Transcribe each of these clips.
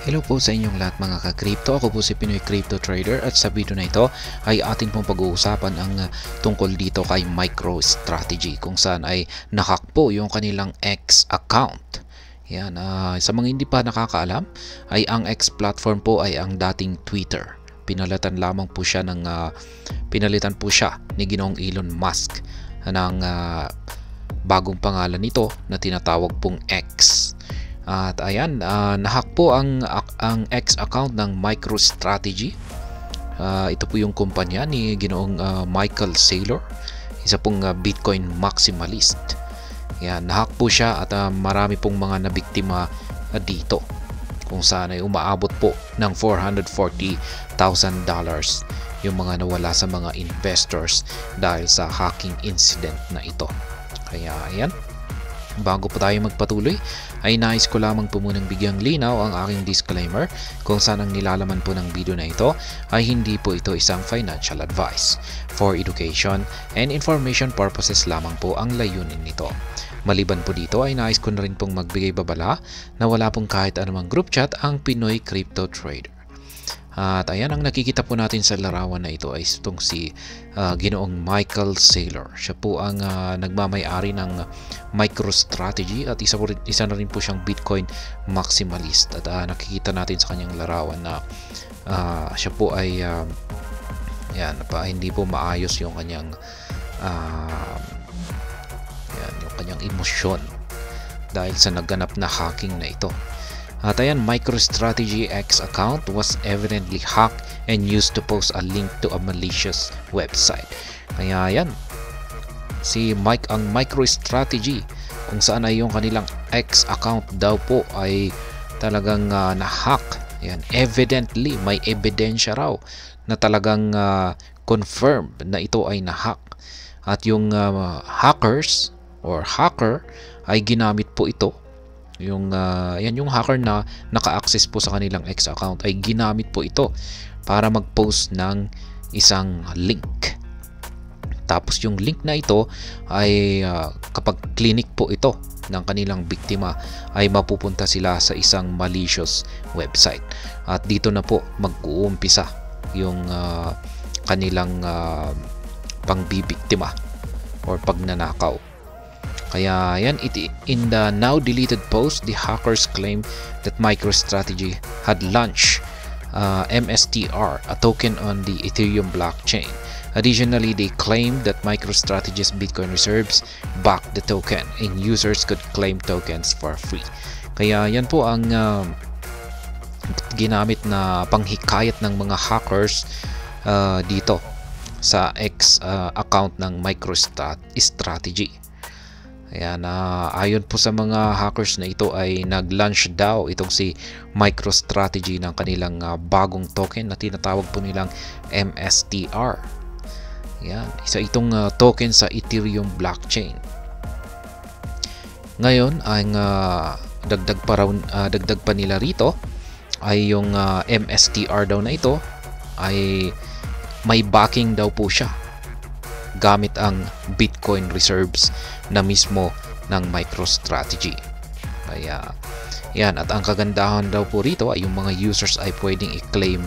Hello po sa inyong lahat mga ka-crypto. Ako po si Pinoy Crypto Trader at sa video na ito ay atin pong pag-uusapan ang tungkol dito kay MicroStrategy kung saan ay nahack po yung kanilang X account. Yan, sa mga hindi pa nakakaalam ay ang X platform po ay ang dating Twitter. Pinalitan po siya ni Ginoong Elon Musk ng bagong pangalan nito na tinatawag pong X. At ayan, nahack po ang X account ng MicroStrategy. Ito po yung kumpanya ni Ginoong Michael Saylor, isa pong Bitcoin maximalist. Yan, nahack po siya at marami pong mga nabiktima dito kung saan ay umaabot po ng $440,000 yung mga nawala sa mga investors dahil sa hacking incident na ito. Kaya ayan, bago po tayo magpatuloy ay nais ko lamang po munang bigyang linaw ang aking disclaimer kung saan ang nilalaman po ng video na ito ay hindi po ito isang financial advice. For education and information purposes lamang po ang layunin nito. Maliban po dito ay nais ko na rin pong magbigay babala na wala pong kahit anumang group chat ang Pinoy Crypto Trader. At ayan, ang nakikita po natin sa larawan na ito ay itong si Ginoong Michael Saylor. Siya po ang nagmamay-ari ng MicroStrategy at isa na rin po siyang Bitcoin maximalist. At nakikita natin sa kanyang larawan na siya po ay hindi po maayos yung kanyang emosyon dahil sa nagganap na hacking na ito. At ayan, MicroStrategy X account was evidently hacked and used to post a link to a malicious website. Kaya ayan, ang MicroStrategy kung saan ay yung kanilang X account daw po ay talagang na-hack. Ayan, evidently, may ebidensya raw na talagang confirmed na ito ay na-hack. At yung hackers or hacker ay ginamit po ito. Yung hacker na naka-access po sa kanilang X account ay ginamit po ito para mag-post ng isang link. Tapos yung link na ito ay kapag clinic po ito ng kanilang biktima ay mapupunta sila sa isang malicious website. At dito na po mag-uumpisa yung kanilang pangbibiktima or pagnanakaw. Kaya yan, in the now deleted post, the hackers claim that MicroStrategy had launched MSTR, a token on the Ethereum blockchain. Additionally, they claimed that MicroStrategy's Bitcoin reserves backed the token and users could claim tokens for free. Kaya yan po ang ginamit na panghikayat ng mga hackers dito sa X account ng MicroStrategy. Ayan, ayon po sa mga hackers na ito ay nag-launch daw itong si MicroStrategy ng kanilang bagong token na tinatawag po nilang MSTR. Ayan, isa itong token sa Ethereum blockchain. Ngayon, ang dagdag pa nila rito ay yung MSTR daw na ito ay may backing daw po siya gamit ang Bitcoin reserves na mismo ng MicroStrategy. Kaya yan, at ang kagandahan daw po rito ay yung mga users ay pwedeng i-claim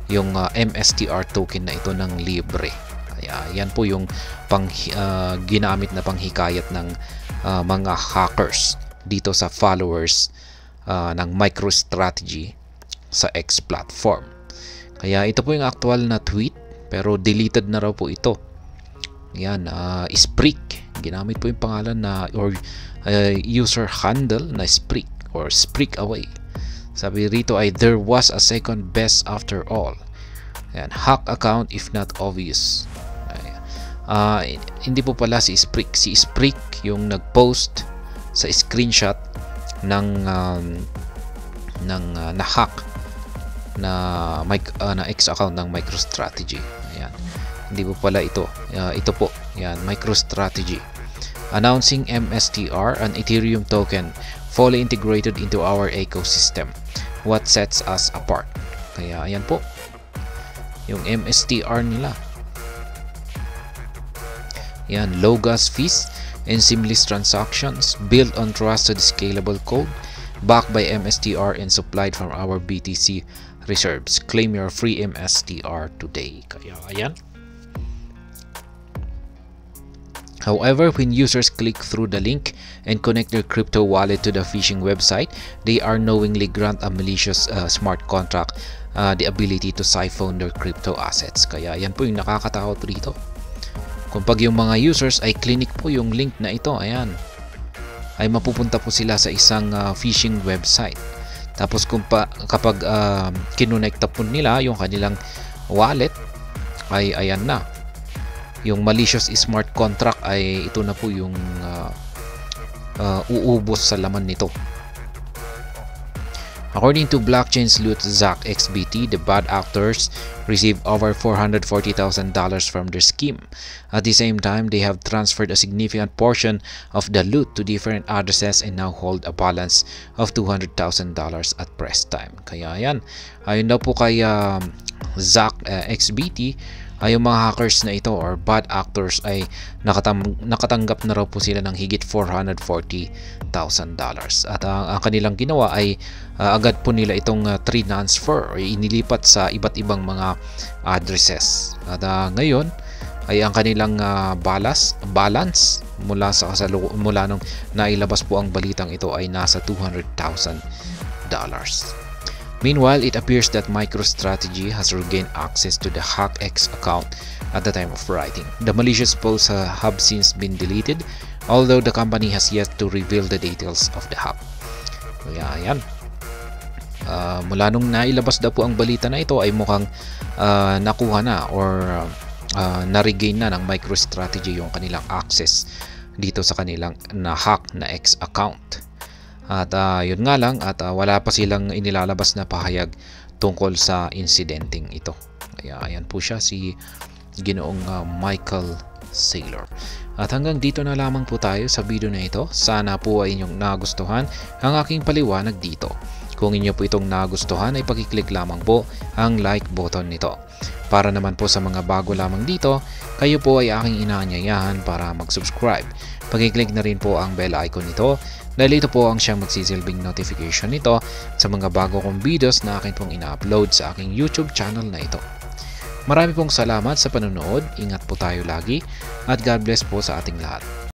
yung MSTR token na ito ng libre. Kaya yan po yung ginamit na panghikayat ng mga hackers dito sa followers ng MicroStrategy sa X platform. Kaya ito po yung actual na tweet pero deleted na raw po ito. Yan, Spreak. Ginamit po yung pangalan na or user handle na Spreak or Spreak away. Sabi rito ay there was a second best after all. Yan, hack account if not obvious. Hindi po pala si Spreak. Si Spreak yung nag-post sa screenshot ng na-hack na X account ng MicroStrategy. Ayan. Hindi po pala ito. Ito po. Yan, MicroStrategy. Announcing MSTR, an Ethereum token fully integrated into our ecosystem. What sets us apart? Kaya ayan po. Yung MSTR nila. Yan, low gas fees and seamless transactions built on trusted scalable code backed by MSTR and supplied from our BTC reserves. Claim your free MSTR today. Kaya ayan. However, when users click through the link and connect their crypto wallet to the phishing website, they are knowingly grant a malicious smart contract the ability to siphon their crypto assets. Kaya yan po yung nakakatakot rito. Kung pag yung mga users ay clinic po yung link na ito, ayan, ay mapupunta po sila sa isang phishing website. Tapos kapag kinonekta po nila yung kanilang wallet, ay ayan na. Yung malicious smart contract ay ito na po yung uubos sa laman nito. According to blockchain sleuth Zach XBT, the bad actors received over $440,000 from their scheme. At the same time, they have transferred a significant portion of the loot to different addresses and now hold a balance of $200,000 at press time. Kaya yan, ayun daw po kay Zach XBT, ay yung mga hackers na ito or bad actors ay nakatanggap na raw po sila ng higit $440,000. At ang kanilang ginawa ay agad po nila itong transfer o inilipat sa iba't ibang mga addresses. At ngayon ay ang kanilang balance mula nung nailabas po ang balitang ito ay nasa $200,000. Meanwhile, it appears that MicroStrategy has regained access to the HackX account at the time of writing. The malicious posts have since been deleted, although the company has yet to reveal the details of the hack. Kaya ayan. Mula nung nailabas na po ang balita na ito ay mukhang nakuha na or na-regain na ng MicroStrategy yung kanilang access dito sa kanilang na-hack na X account. At yun nga lang, at wala pa silang inilalabas na pahayag tungkol sa insidenteng ito. Kaya ayan po siya, si Ginoong Michael Saylor. At hanggang dito na lamang po tayo sa video na ito. Sana po ay inyong nagustuhan ang aking paliwanag dito. Kung inyo po itong nagustuhan ay pakiclick lamang po ang like button nito. Para naman po sa mga bago lamang dito, kayo po ay aking inaanyayahan para mag-subscribe. Pakiclick na rin po ang bell icon nito dahil ito po ang siyang magsisilbing notification nito sa mga bago kong videos na akin pong ina-upload sa aking YouTube channel na ito. Marami pong salamat sa panonood, ingat po tayo lagi at God bless po sa ating lahat.